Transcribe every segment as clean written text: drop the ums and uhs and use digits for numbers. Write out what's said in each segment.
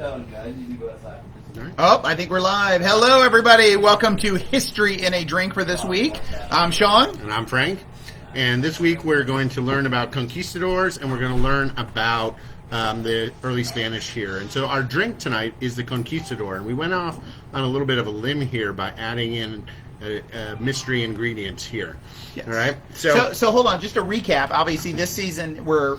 Oh, I think we're live. Hello, everybody. Welcome to History in a Drink for this week. I'm Sean. And I'm Frank. And this week we're going to learn about conquistadors, and we're going to learn about the early Spanish here. And so our drink tonight is the Conquistador. And we went off on a little bit of a limb here by adding in mystery ingredients here. Yes. All right. So hold on. Just to recap, obviously this season we're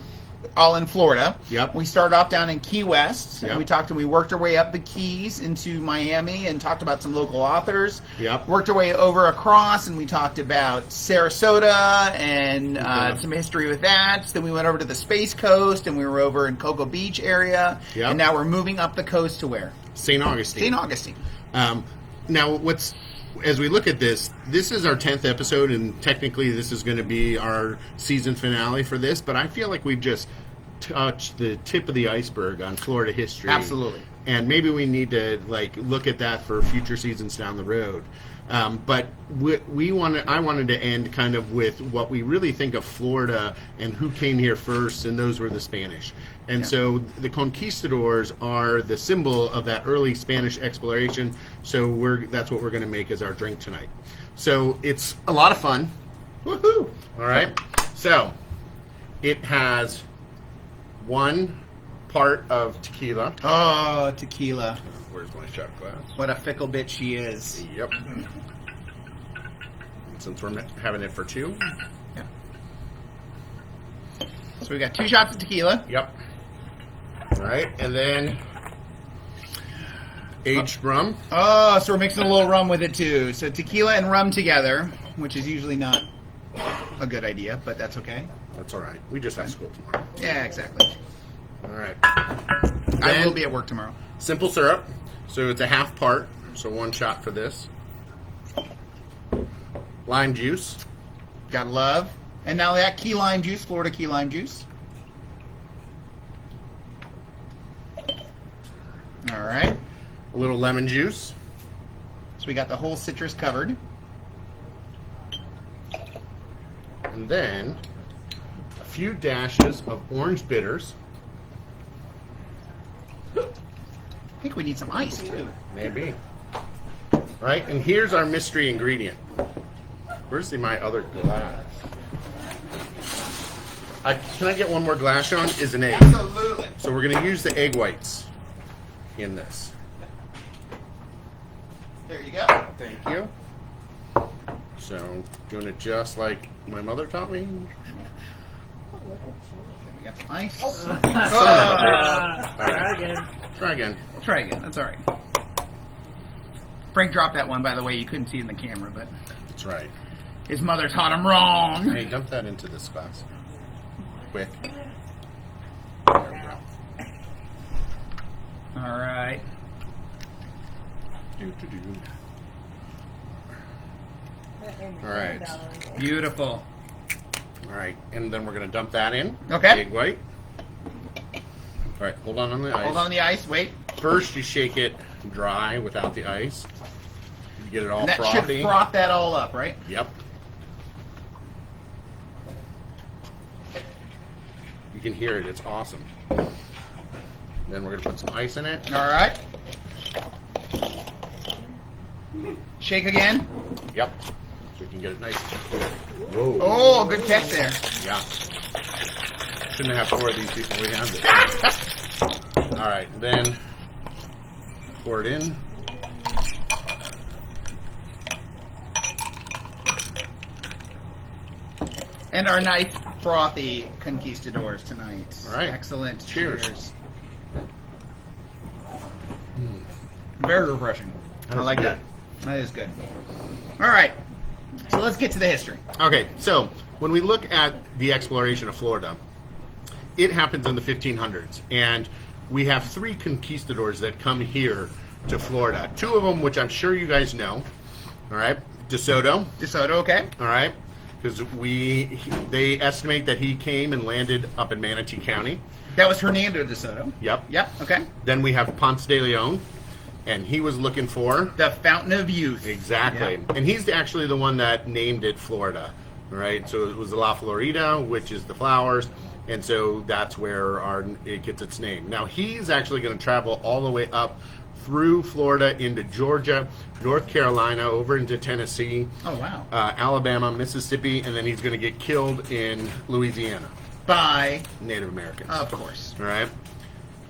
all in Florida. Yep. We started off down in Key West. Yep. And we worked our way up the Keys into Miami and talked about some local authors. Yep. Worked our way over across and we talked about Sarasota and some history with that. Then we went over to the Space Coast and we were over in Cocoa Beach area. Yep. And now we're moving up the coast to where? St. Augustine. St. Augustine. Now, as we look at this is our 10th episode, and technically this is going to be our season finale for this, but I feel like we've just touched the tip of the iceberg on Florida history. Absolutely. And maybe we need to look at that for future seasons down the road. But I wanted to end kind of with what we really think of Florida and who came here first, and those were the Spanish. And so the conquistadors are the symbol of that early Spanish exploration. So that's what we're going to make as our drink tonight. So it's a lot of fun. Woohoo! All right. So it has 1 part of tequila. Oh, tequila. Where's my shot glass? What a fickle bitch she is. Yep. Since we're having it for 2. Yeah. So we got 2 shots of tequila. Yep. All right, and then aged rum. Oh, so we're mixing a little rum with it too. So tequila and rum together, which is usually not a good idea, but that's okay. That's all right. We just have school tomorrow. Yeah, exactly. All right. I will be at work tomorrow. Simple syrup. So it's a half part. So 1 shot for this. Lime juice. Gotta love. And now that key lime juice, Florida key lime juice. All right. A little lemon juice. So we got the whole citrus covered. And then a few dashes of orange bitters. I think we need some ice too. Maybe. Right, and here's our mystery ingredient. Where's my other glass? Can I get 1 more glass, Sean? Is an egg. Absolutely. So we're going to use the egg whites in this. There you go. Thank you. So doing it just like my mother taught me. We got some ice. Try again. Try again. That's all right. Frank dropped that one, by the way. You couldn't see it in the camera, but That's right. his mother taught him wrong. Hey, dump that into this glass. Quick. There we go. All right. All right. Beautiful. All right. And then we're going to dump that in. Okay. The egg white. All right. Hold on the ice. Hold on the ice. Wait. First, you shake it dry without the ice. You get it all And that frothy. should froth that all up, right? Yep. You can hear it. It's awesome. Then we're going to put some ice in it. All right. Shake again. Yep. So you can get it nice. Whoa. Oh, good catch there. Yeah. Shouldn't have 4 of these before we have this. All right. Then pour it in. And our nice frothy conquistadors tonight. All right. Excellent. Cheers. Very refreshing. I That's like good. that. That is good. All right. So let's get to the history. Okay, so when we look at the exploration of Florida, it happens in the 1500s, and we have 3 conquistadors that come here to Florida. 2 of them, which I'm sure you guys know. All right, DeSoto. DeSoto, okay. All right, because they estimate that he came and landed up in Manatee County. That was Hernando DeSoto. Yep. Yep, okay. Then we have Ponce de Leon, and he was looking for The Fountain of Youth. exactly, Yeah. and he's actually the one that named it Florida. All right, so it was La Florida, which is the flowers, and so that's where it gets its name. Now he's actually going to travel all the way up through Florida into Georgia, North Carolina, over into Tennessee, Oh, wow. Alabama, Mississippi, and then he's going to get killed in Louisiana. By Native Americans. Of course. All right.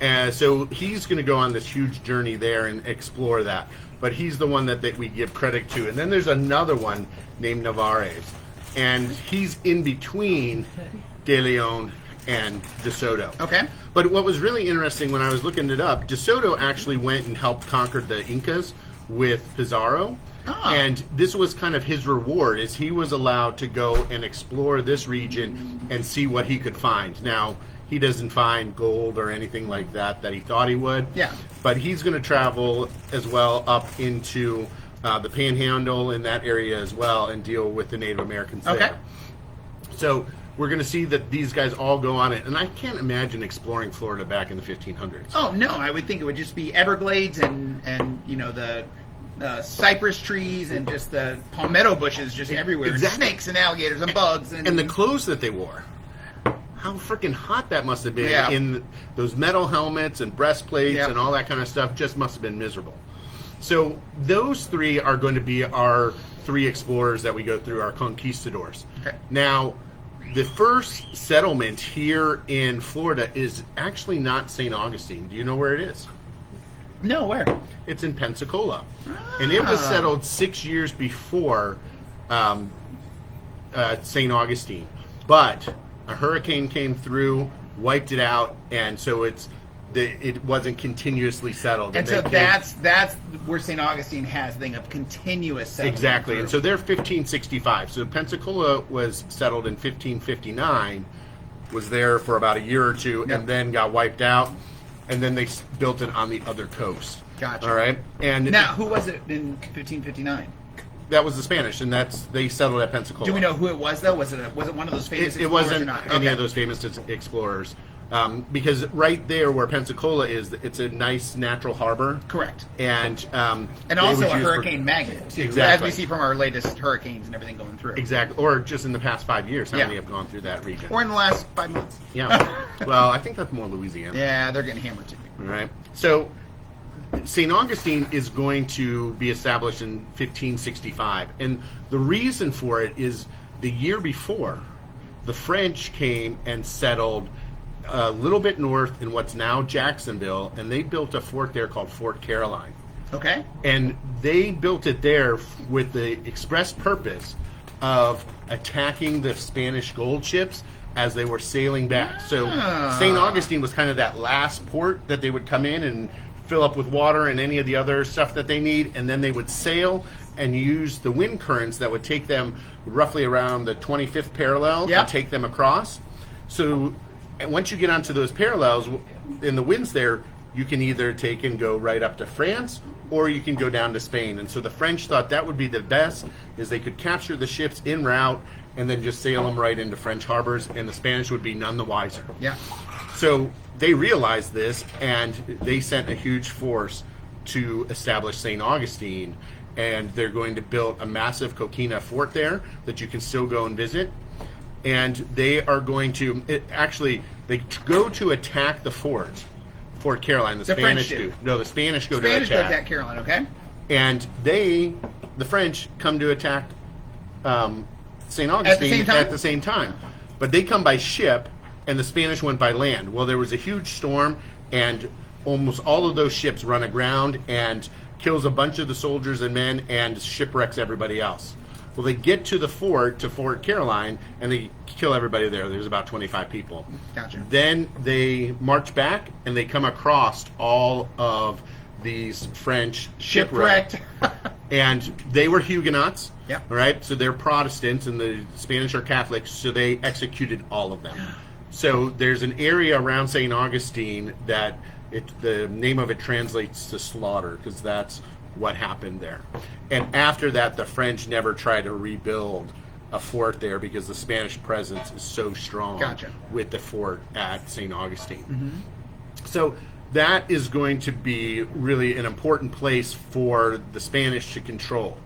And so he's going to go on this huge journey there and explore that. But he's the one that we give credit to. And then there's another one named Navarez. And he's in between De Leon and De Soto. Okay. But what was really interesting when I was looking it up, De Soto actually went and helped conquer the Incas with Pizarro. Ah. And this was kind of his reward, is he was allowed to go and explore this region and see what he could find. Now, he doesn't find gold or anything like that he thought he would. Yeah. But he's going to travel as well up into the Panhandle in that area as well and deal with the Native Americans Okay. there. So we're going to see that these guys all go on it. And I can't imagine exploring Florida back in the 1500s. Oh, no, I would think it would just be Everglades and the cypress trees and just the palmetto bushes just everywhere. Exactly. Snakes and alligators and bugs. And the clothes that they wore. How freaking hot that must have been. Yeah. In those metal helmets and breastplates Yep. and all that kind of stuff, just must have been miserable. So those three are going to be our three explorers that we go through, our conquistadors. Okay. Now, the first settlement here in Florida is actually not St. Augustine. Do you know where it is? No, where? It's in Pensacola. And it was settled 6 years before St. Augustine. But a hurricane came through, wiped it out, and so it wasn't continuously settled. And so that's where St. Augustine has the thing of continuous settlement. Exactly. through. And so they're 1565. So Pensacola was settled in 1559, was there for about a year or two, Yep. and then got wiped out. And then they built it on the other coast. Gotcha. All right. And Now, who was it in 1559? that was the Spanish, and they settled at Pensacola. Do we know who it was, though? Was it one of those famous It explorers wasn't or not? any Okay. of those famous explorers. Because right there where Pensacola is, it's a nice natural harbor. Correct. And And also a hurricane magnet, too. Exactly. As we see from our latest hurricanes and everything going through. Exactly. Or just in the past 5 years, how Yeah. many have gone through that region? Or in the last 5 months. Yeah. Well, I think that's more Louisiana. Yeah, they're getting hammered, too. All right. So St. Augustine is going to be established in 1565. And the reason for it is the year before, the French came and settled a little bit north in what's now Jacksonville, and they built a fort there called Fort Caroline. Okay. And they built it there with the express purpose of attacking the Spanish gold ships as they were sailing back. So St. Augustine was kind of that last port that they would come in and fill up with water and any of the other stuff that they need, and then they would sail and use the wind currents that would take them roughly around the 25th parallel Yep. to take them across. So once you get onto those parallels in the winds there, you can either take and go right up to France, or you can go down to Spain. And so the French thought that would be the best, is they could capture the ships en route and then just sail them right into French harbors, and the Spanish would be none the wiser. Yeah. So they realized this, and they sent a huge force to establish St. Augustine, and they're going to build a massive coquina fort there that you can still go and visit. And they are going to they go to attack the Fort Caroline. The French Spanish do. do. No, the Spanish go Spanish to go attack. attack Caroline, okay? And the French come to attack St. Augustine At the same time? But they come by ship, and the Spanish went by land. Well, there was a huge storm, and almost all of those ships run aground and kills a bunch of the soldiers and men and shipwrecks everybody else. Well, they get to Fort Caroline, and they kill everybody there. There's about 25 people. Gotcha. Then they march back, and they come across all of these French shipwrecked. And they were Huguenots, Yep. right? So they're Protestants, and the Spanish are Catholics, so they executed all of them. So there's an area around St. Augustine that the name of it translates to slaughter, because that's what happened there. And after that, the French never tried to rebuild a fort there because the Spanish presence is so strong Gotcha. with the fort at St. Augustine. So that is going to be really an important place for the Spanish to control.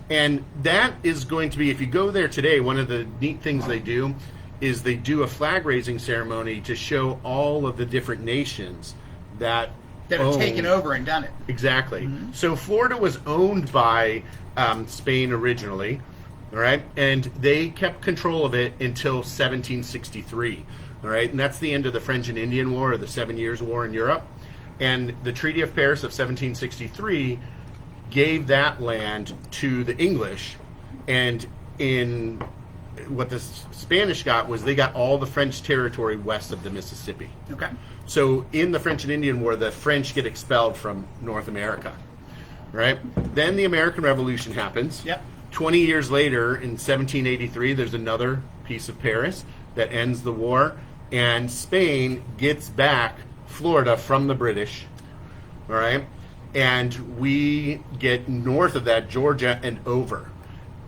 And that is going to be, if you go there today, one of the neat things they do is they do a flag raising ceremony to show all of the different nations that have taken over and done it. Exactly. So Florida was owned by Spain originally, all right, and they kept control of it until 1763, all right, and that's the end of the French and Indian War, or the 7 Years' War in Europe. And the Treaty of Paris of 1763 gave that land to the English, and in what the Spanish got was they got all the French territory west of the Mississippi. Okay. So in the French and Indian War, the French get expelled from North America, right? Then the American Revolution happens. Yep. 20 years later, in 1783, there's another Peace of Paris that ends the war, and Spain gets back Florida from the British, all right? And we get north of that, Georgia, and over.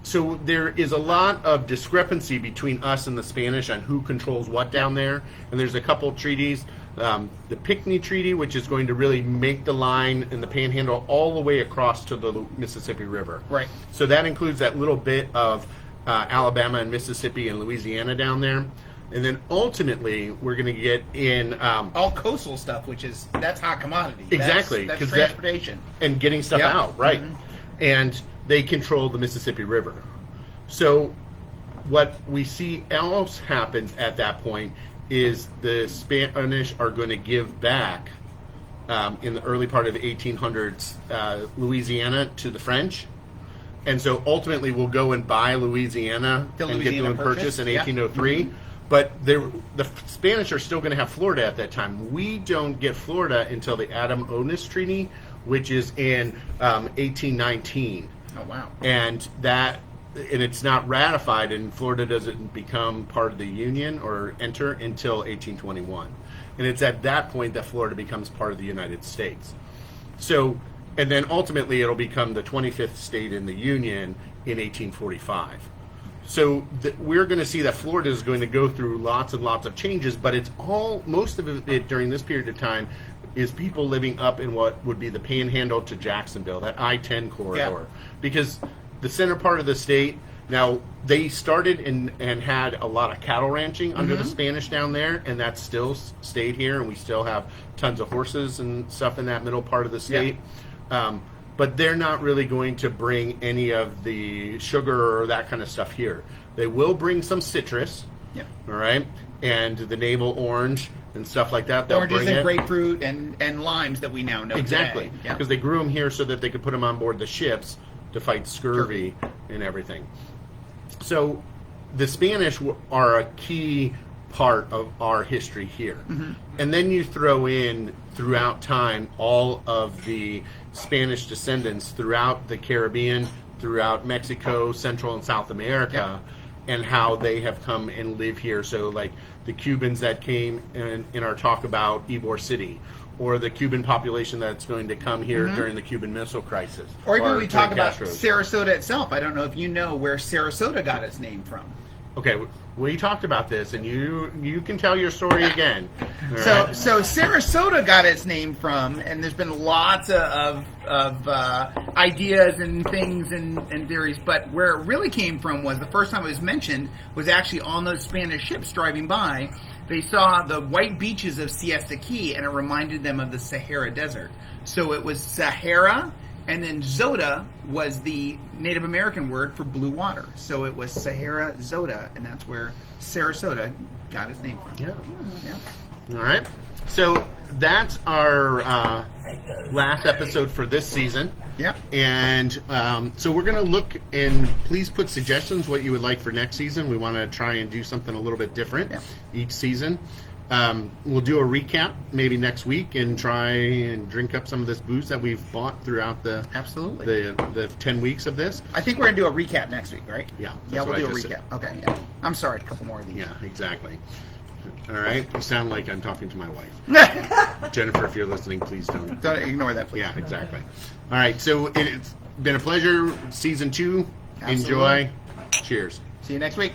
So there is a lot of discrepancy between us and the Spanish on who controls what down there. And there's a couple treaties. The Pinckney Treaty, which is going to really make the line in the Panhandle all the way across to the Mississippi River. Right. So that includes that little bit of Alabama and Mississippi and Louisiana down there. And then ultimately, we're going to get in all coastal stuff, that's hot commodity. Exactly, that's transportation and getting stuff out, right? And they control the Mississippi River. So what we see else happens at that point is the Spanish are going to give back in the early part of the 1800s Louisiana to the French. And so ultimately we'll go and buy Louisiana and get the purchase in 1803. But the Spanish are still going to have Florida at that time. We don't get Florida until the Adam-Onis Treaty, which is in 1819. Oh, wow. And it's not ratified, and Florida doesn't become part of the Union or enter until 1821. And it's at that point that Florida becomes part of the United States. So, and then ultimately it'll become the 25th state in the Union in 1845. So we're going to see that Florida is going to go through lots and lots of changes, but most of it during this period of time is people living up in what would be the Panhandle to Jacksonville, that I-10 corridor. Yeah. Because the center part of the state, now they started and had a lot of cattle ranching under the Spanish down there, and that still stayed here, and we still have tons of horses and stuff in that middle part of the state. Yeah. But they're not really going to bring any of the sugar or that kind of stuff here. They will bring some citrus, all right, and the navel orange and stuff like that. Oranges and grapefruit and limes that we now know. Exactly, because they grew them here so that they could put them on board the ships to fight scurvy and everything. So the Spanish are a key part of our history here. And then you throw in, throughout time, all of the Spanish descendants throughout the Caribbean, throughout Mexico, Central and South America, and how they have come and live here. So like the Cubans that came in our talk about Ybor City, or the Cuban population that's going to come here during the Cuban Missile Crisis. Or even we talk about Sarasota itself. I don't know if you know where Sarasota got its name from. Okay, we talked about this, and you can tell your story again. So Sarasota got its name from, and there's been lots of ideas and things and theories, but where it really came from was the first time it was mentioned was actually on those Spanish ships driving by. They saw the white beaches of Siesta Key, and it reminded them of the Sahara Desert. So it was Sahara, and then Zota was the Native American word for blue water. So it was Sahara Zota, and that's where Sarasota got its name from. Yeah. All right. So that's our last episode for this season. Yeah. And so we're going to look, and please put suggestions what you would like for next season. We want to try and do something a little bit different each season. We'll do a recap maybe next week and try and drink up some of this booze that we've bought throughout the 10 weeks of this. I think we're going to do a recap next week, right? Yeah. Yeah, we'll do a recap. Okay, yeah. I'm sorry, a couple more of these. Yeah, exactly. All right. You sound like I'm talking to my wife. Jennifer, if you're listening, please don't ignore that, please. Yeah, exactly. All right. So it's been a pleasure. Season 2. Absolutely. Enjoy. Cheers. See you next week.